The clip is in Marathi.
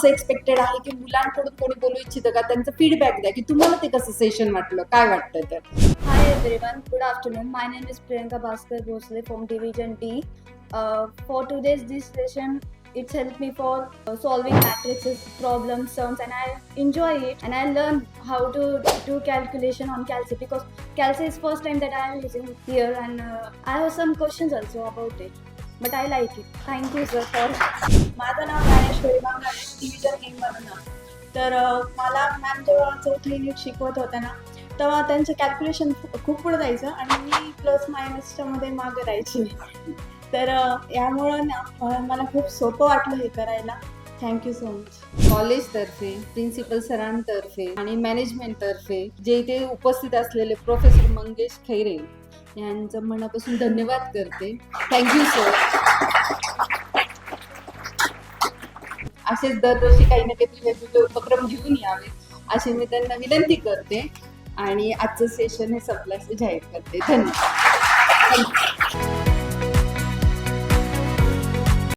असं एक्सपेक्टेड आहे की मुलांकडून कोणी बोलू इच्छितं का, त्यांचं फीडबॅक द्या की तुम्हाला ते कसं सेशन वाटलं, काय वाटतं तर. Hi everyone, good afternoon. My name is Priyanka Bhaskar Bhosle from Division D. For today's this session, it's helped me for solving matrices, problems, sums, and I enjoy it. And I learned how to do calculation on Calci because Calci is first time that I am using here, and I have some questions also about it. But I like it. Thank you, sir, for. माझं नाव ज्ञानेश्वरी बांगडे, डिव्हिजन ए मधून. तर मला मॅम जेव्हा चौथी युनिट शिकवत होत्या ना, तेव्हा त्यांचं कॅल्क्युलेशन खूप पुढे जायचं आणि मी प्लस मायनसच्या मध्ये मागे राहायची. तर यामुळं ना मला खूप सोपं वाटलं हे करायला. Thank you so much. कॉलेजतर्फे, प्रिन्सिपल सरांतर्फे आणि मॅनेजमेंटतर्फे जे इथे उपस्थित असलेले प्रोफेसर मंगेश खैरे यांचं मनापासून धन्यवाद करते. Thank you sir. असेच दरवर्षी काही ना काहीतरी वेगवेगळे उपक्रम घेऊन यावे अशी मी त्यांना विनंती करते आणि आजचं सेशन हे संपल्याचे जाहीर करते. धन्यवाद.